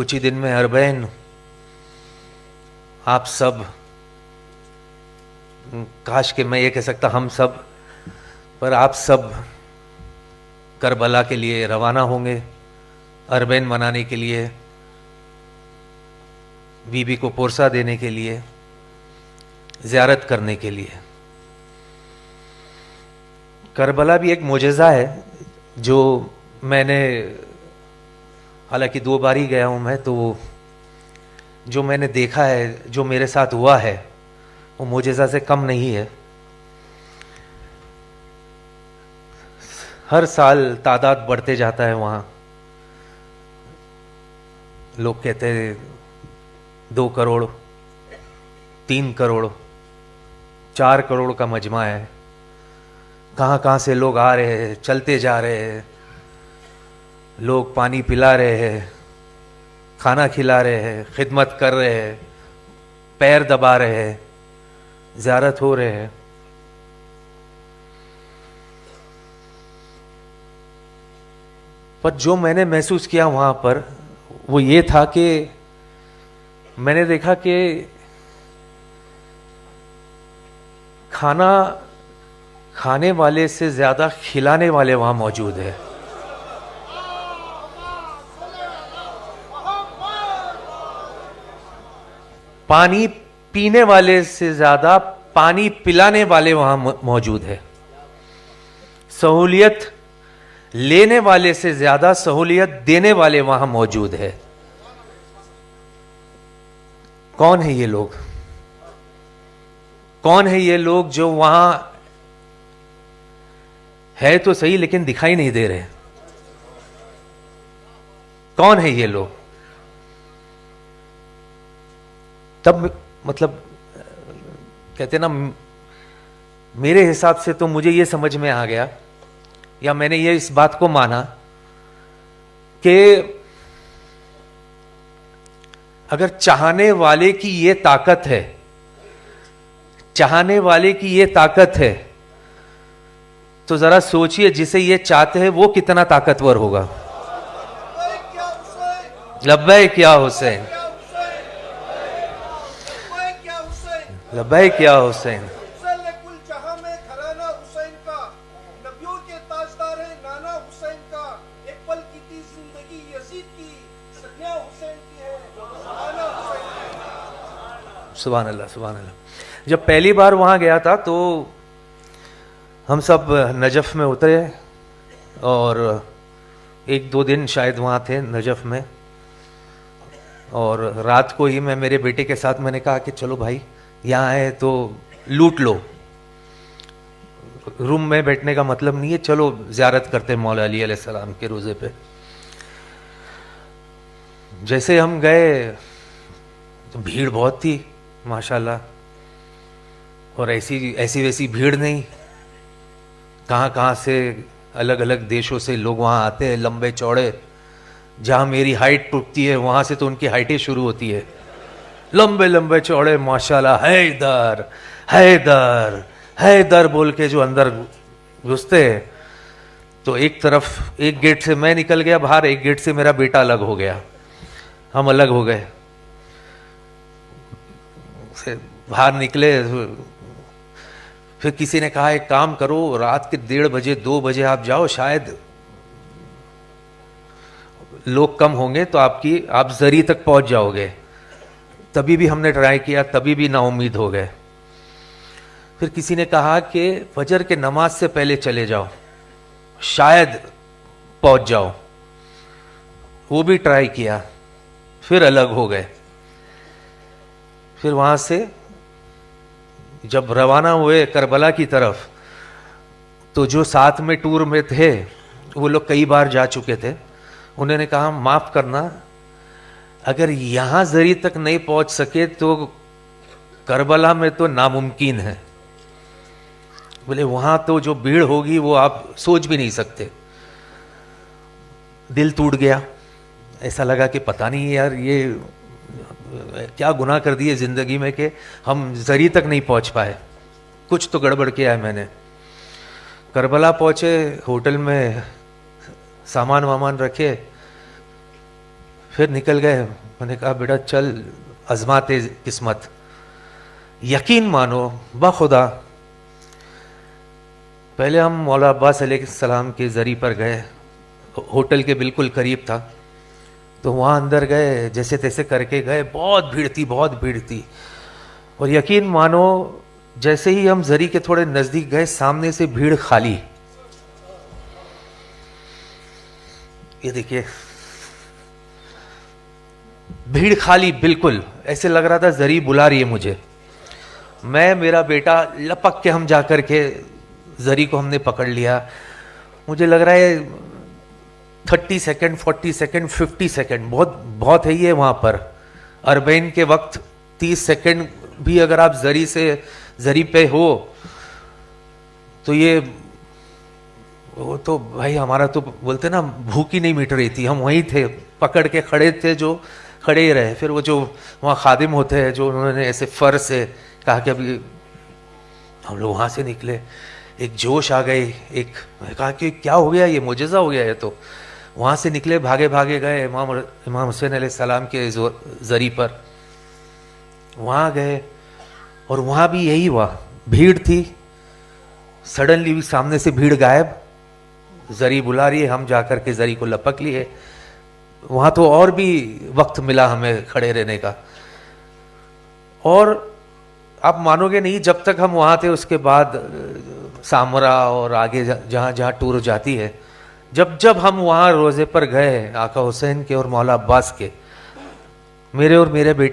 कुछ ही दिन में अरबैन आप सब, काश कि मैं ये कह सकता हम सब, पर आप सब करबला के लिए रवाना होंगे, अरबैन मनाने के लिए, बीबी को पोरसा देने के लिए, ज़ियारत करने के लिए। करबला भी एक मोजज़ा है जो मैंने, हालांकि 2 बार ही गया हूँ मैं, तो जो मैंने देखा है, जो मेरे साथ हुआ है, वो मोजज़ा से कम नहीं है। हर साल तादाद बढ़ते जाता है वहाँ। लोग कहते हैं 2 करोड़, 3 करोड़, 4 करोड़ का मजमा है। कहाँ कहाँ से लोग आ रहे हैं, चलते जा रहे हैं, लोग पानी पिला रहे हैं, खाना खिला रहे हैं, खिदमत कर रहे हैं, पैर दबा रहे हैं, ज़ियारत हो रहे हैं। पर जो मैंने महसूस किया वहाँ पर वो ये था कि मैंने देखा कि खाना खाने वाले से ज़्यादा खिलाने वाले वहाँ मौजूद है। पानी पीने वाले से ज़्यादा पानी पिलाने वाले वहाँ मौजूद है। सहूलियत लेने वाले से ज़्यादा सहूलियत देने वाले वहाँ मौजूद है। कौन है ये लोग? कौन है ये लोग जो वहां है तो सही लेकिन दिखाई नहीं दे रहे? कौन है ये लोग? तब मतलब कहते ना, मेरे हिसाब से तो मुझे ये समझ में आ गया, या मैंने ये इस बात को माना कि अगर चाहने वाले की ये ताकत है, चाहने वाले की ये ताकत है, तो जरा सोचिए जिसे ये चाहते हैं वो कितना ताकतवर होगा। लब्बैक या हुसैन, लब्बैक या हुसैन। सुभान अल्लाह, सुभान अल्लाह। जब पहली बार वहाँ गया था तो हम सब नजफ़ में उतरे और 1-2 दिन शायद वहाँ थे नजफ़ में, और रात को ही मैं मेरे बेटे के साथ मैंने कहा कि चलो भाई यहाँ आए तो लूट लो। रूम में बैठने का मतलब नहीं है, चलो ज़ियारत करते मौला अली अलैहिस्सलाम के रोज़े पे। जैसे हम गए तो भीड़ बहुत थी माशाल्लाह, और ऐसी वैसी भीड़ नहीं। कहाँ कहाँ से अलग अलग देशों से लोग वहाँ आते हैं, लंबे चौड़े। जहाँ मेरी हाइट टूटती है वहाँ से तो उनकी हाइटें शुरू होती है, लंबे लंबे चौड़े माशाल्लाह। हैदर हैदर हैदर बोल के जो अंदर घुसते हैं, तो एक तरफ एक गेट से मैं निकल गया बाहर, एक गेट से मेरा बेटा अलग हो गया, हम अलग हो गए। बाहर निकले, फिर किसी ने कहा एक काम करो, रात के 1:30 बजे 2 बजे आप जाओ, शायद लोग कम होंगे तो आप जरी तक पहुंच जाओगे। तभी भी हमने ट्राई किया, तभी भी नाउम्मीद हो गए। फिर किसी ने कहा कि फजर के नमाज से पहले चले जाओ, शायद पहुंच जाओ। वो भी ट्राई किया, फिर अलग हो गए। फिर वहां से जब रवाना हुए करबला की तरफ, तो जो साथ में टूर में थे वो लोग कई बार जा चुके थे। उन्होंने कहा माफ करना, अगर यहां जरी तक नहीं पहुंच सके तो करबला में तो नामुमकिन है। बोले वहां तो जो भीड़ होगी वो आप सोच भी नहीं सकते। दिल टूट गया, ऐसा लगा कि पता नहीं यार ये क्या गुनाह कर दिए जिंदगी में कि हम जरी तक नहीं पहुंच पाए, कुछ तो गड़बड़ किया है मैंने। करबला पहुंचे, होटल में सामान वामान रखे, फिर निकल गए। मैंने कहा बेटा चल आजमाते किस्मत। यकीन मानो बखुदा, पहले हम मौला अब्बास अलैहिस्सलाम के ज़री पर गए, होटल के बिल्कुल करीब था। तो वहाँ अंदर गए, जैसे तैसे करके गए, बहुत भीड़ थी, बहुत भीड़ थी। और यकीन मानो जैसे ही हम ज़री के थोड़े नज़दीक गए, सामने से भीड़ खाली। ये देखिए भीड़ खाली बिल्कुल, ऐसे लग रहा था ज़री बुला रही है मुझे। मैं, मेरा बेटा लपक के हम जा कर के ज़री को हमने पकड़ लिया। मुझे लग रहा है 30 सेकंड, 40 सेकंड, 50 सेकंड बहुत बहुत है ये वहाँ पर। अरबैन के वक्त 30 सेकंड भी अगर आप ज़री पे हो तो ये, वो तो भाई हमारा तो बोलते ना भूख ही नहीं मिट रही थी। हम वहीं थे, पकड़ के खड़े थे, जो खड़े ही रहे। फिर वो जो वहाँ खादिम होते हैं, जो उन्होंने ऐसे फर से कहा कि अभी, हम लोग वहाँ से निकले, एक जोश आ गई, एक, मैंने कहा कि क्या हो गया, ये मुजज़ा हो गया है। तो वहाँ से निकले, भागे भागे गए इमाम हुसैन अलैहिस्सलाम के ज़री पर। वहाँ गए और वहाँ भी यही हुआ, भीड़ थी। सडनली भी सामने से भीड़ गायब, ज़री बुला रही है, हम जाकर के ज़री को लपक लिए। वहाँ तो और भी वक्त मिला हमें खड़े रहने का। और आप मानोगे नहीं, जब तक हम वहाँ थे उसके बाद सामरा और आगे जहाँ जहाँ टूर जाती है, जब जब हम वहाँ रोज़े पर गए आका हुसैन के और मौला अब्बास के, मेरे और मेरे बेटे